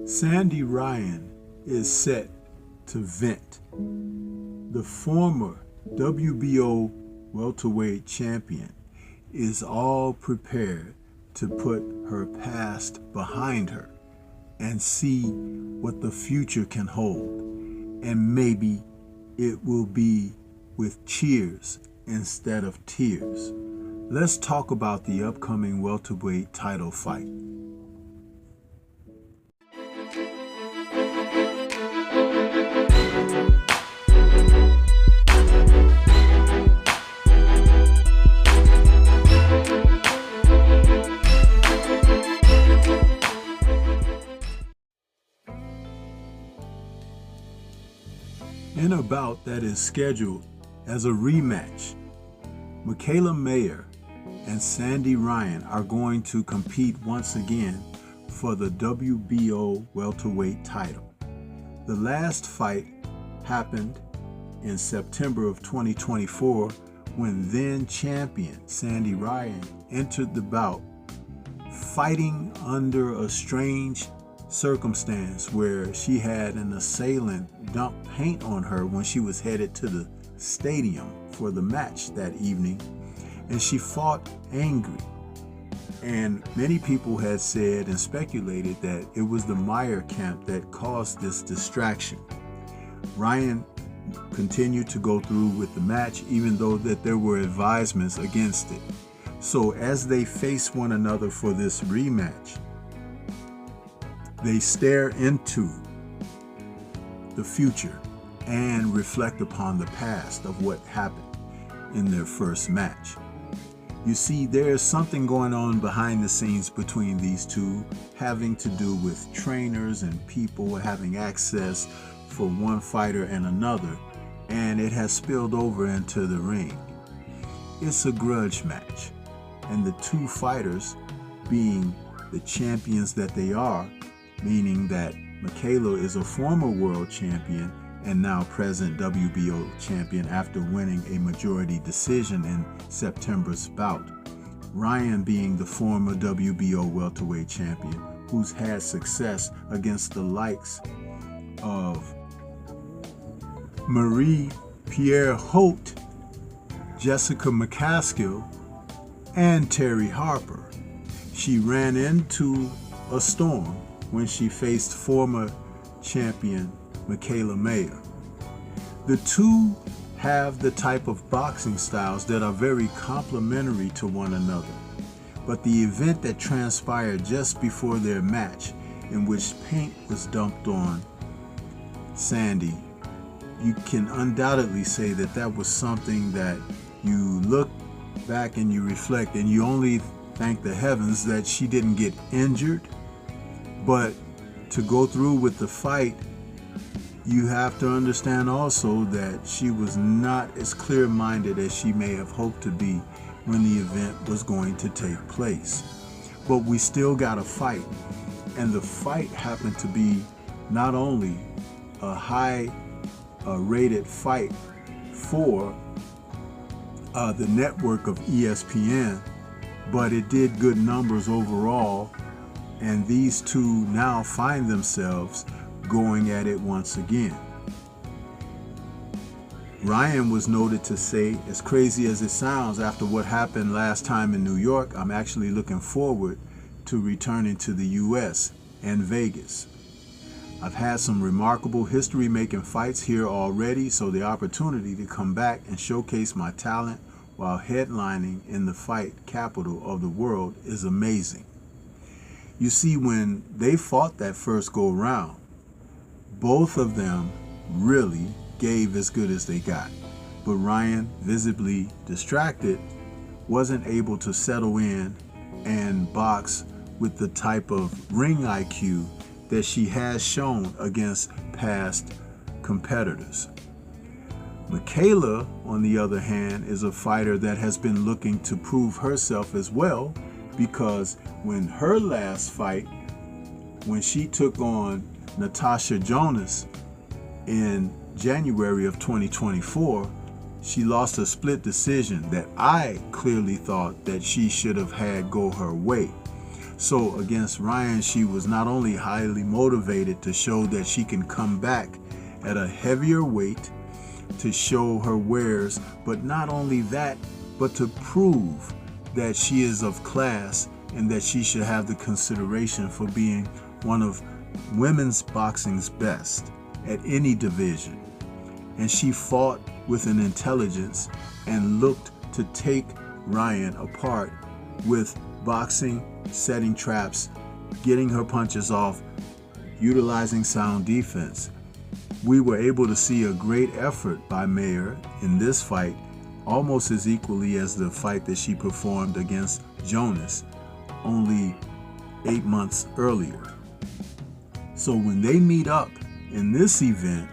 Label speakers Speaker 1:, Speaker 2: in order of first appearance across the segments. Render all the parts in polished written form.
Speaker 1: Sandy Ryan is set to vent. The former WBO welterweight champion is all prepared to put her past behind her and see what the future can hold. And maybe it will be with cheers instead of tears. Let's talk about the upcoming welterweight title fight. In a bout that is scheduled as a rematch, Mikaela and Sandy Ryan are going to compete once again for the WBO welterweight title. The last fight happened in September of 2024 when then champion Sandy Ryan entered the bout fighting under a strange circumstance where she had an assailant dump paint on her when she was headed to the stadium for the match that evening, and she fought angry. And many people had said and speculated that it was the Meyer camp that caused this distraction. Ryan continued to go through with the match even though that there were advisements against it. So as they face one another for this rematch, they stare into the future and reflect upon the past of what happened in their first match. You see, there's something going on behind the scenes between these two, having to do with trainers and people having access for one fighter and another, and it has spilled over into the ring. It's a grudge match, and the two fighters, being the champions that they are, meaning that Mikaela is a former world champion and now present WBO champion after winning a majority decision in September's bout. Ryan being the former WBO welterweight champion who's had success against the likes of Marie-Pierre Holt, Jessica McCaskill, and Terry Harper. She ran into a storm when she faced former champion Mikaela. The two have the type of boxing styles that are very complementary to one another. But the event that transpired just before their match, in which paint was dumped on Sandy, you can undoubtedly say that that was something that you look back and you reflect and you only thank the heavens that she didn't get injured. But to go through with the fight, you have to understand also that she was not as clear-minded as she may have hoped to be when the event was going to take place. But we still got a fight, and the fight happened to be not only a high rated fight for the network of ESPN, but it did good numbers overall, and these two now find themselves going at it once again. Ryan was noted to say, as crazy as it sounds, after what happened last time in New York, I'm actually looking forward to returning to the US and Vegas. I've had some remarkable history-making fights here already, so the opportunity to come back and showcase my talent while headlining in the fight capital of the world is amazing. You see, when they fought that first go-round, both of them really gave as good as they got. But Ryan, visibly distracted, wasn't able to settle in and box with the type of ring IQ that she has shown against past competitors. Mikaela, on the other hand, is a fighter that has been looking to prove herself as well, because when her last fight, when she took on Natasha Jonas in January of 2024, she lost a split decision that I clearly thought that she should have had go her way. So against Ryan, she was not only highly motivated to show that she can come back at a heavier weight to show her wares, but not only that, but to prove that she is of class and that she should have the consideration for being one of women's boxing's best at any division. And she fought with an intelligence and looked to take Ryan apart with boxing, setting traps, getting her punches off, utilizing sound defense. We were able to see a great effort by Mayer in this fight, almost as equally as the fight that she performed against Jonas only 8 months earlier. So when they meet up in this event,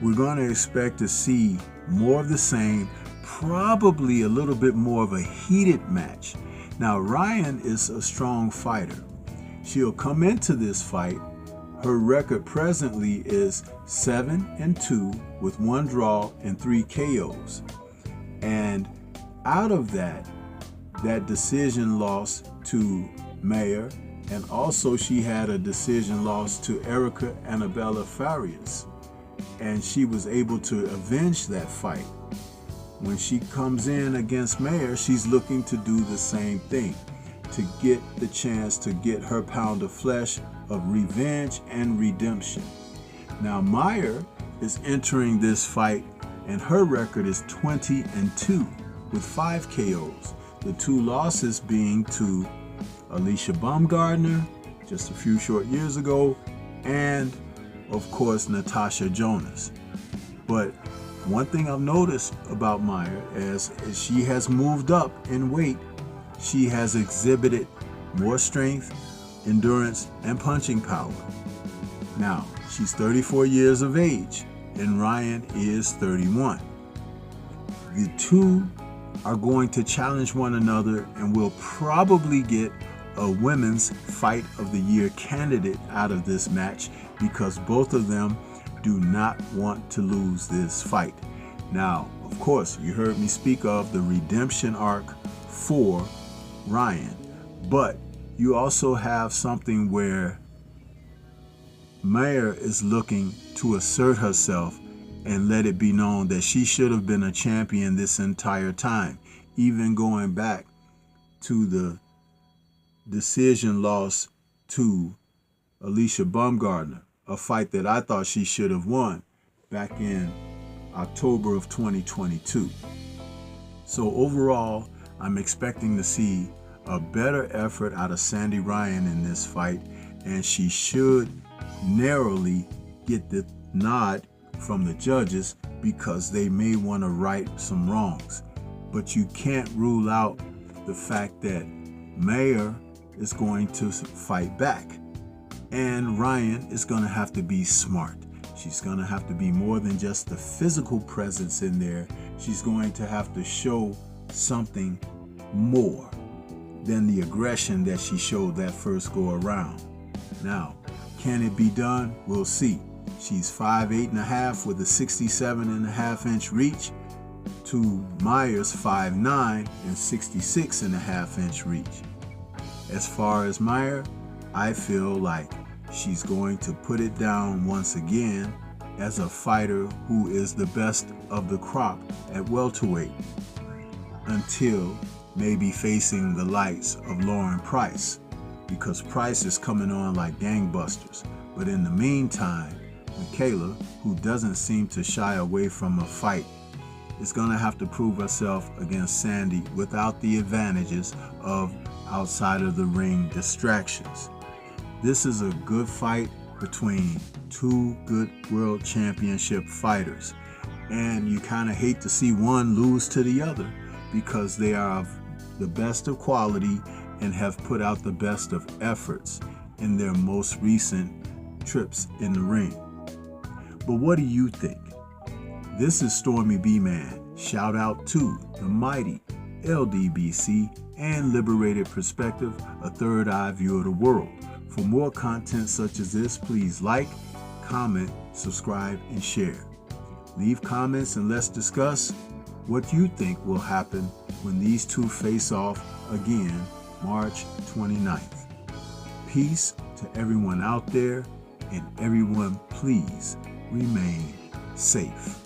Speaker 1: we're going to expect to see more of the same, probably a little bit more of a heated match. Now, Ryan is a strong fighter. She'll come into this fight. Her record presently is 7-2 with 1 draw and 3 KOs. And out of that decision loss to Mayer, and also she had a decision loss to Erica Annabella Farias. And she was able to avenge that fight. When she comes in against Mayer, she's looking to do the same thing, to get the chance to get her pound of flesh of revenge and redemption. Now, Mayer is entering this fight, and her record is 20-2 with 5 KOs. The 2 losses being to Alicia Baumgardner just a few short years ago, and of course Natasha Jonas. But one thing I've noticed about Mayer is she has moved up in weight. She has exhibited more strength, endurance, and punching power. Now, she's 34 years of age, and Ryan is 31. The two are going to challenge one another, and will probably get a Women's Fight of the Year candidate out of this match, because both of them do not want to lose this fight. Now, of course, you heard me speak of the redemption arc for Ryan, but you also have something where Mayer is looking to assert herself and let it be known that she should have been a champion this entire time, even going back to the decision loss to Alicia Baumgardner, a fight that I thought she should have won back in October of 2022. So overall, I'm expecting to see a better effort out of Sandy Ryan in this fight, and she should narrowly get the nod from the judges because they may want to right some wrongs. But you can't rule out the fact that Mayer is going to fight back, and Ryan is going to have to be smart. She's going to have to be more than just the physical presence in there. She's going to have to show something more than the aggression that she showed that first go around. Now, can it be done? We'll see. She's 5'8.5" with a 67.5-inch reach to Mayer's 5'9" and 66.5-inch reach. As far as Mayer, I feel like she's going to put it down once again as a fighter who is the best of the crop at welterweight, until maybe facing the likes of Lauren Price, because Price is coming on like gangbusters. But in the meantime, Mikaela, who doesn't seem to shy away from a fight, is going to have to prove herself against Sandy without the advantages of outside of the ring distractions. This is a good fight between two good world championship fighters, and you kind of hate to see one lose to the other, because they are of the best of quality and have put out the best of efforts in their most recent trips in the ring. But what do you think? This is Stormy B-Man. Shout out to the mighty LDBC and Liberated Perspective, a third eye view of the world. For more content such as this, please like, comment, subscribe, and share. Leave comments and let's discuss what you think will happen when these two face off again March 29th. Peace to everyone out there, and everyone please remain safe.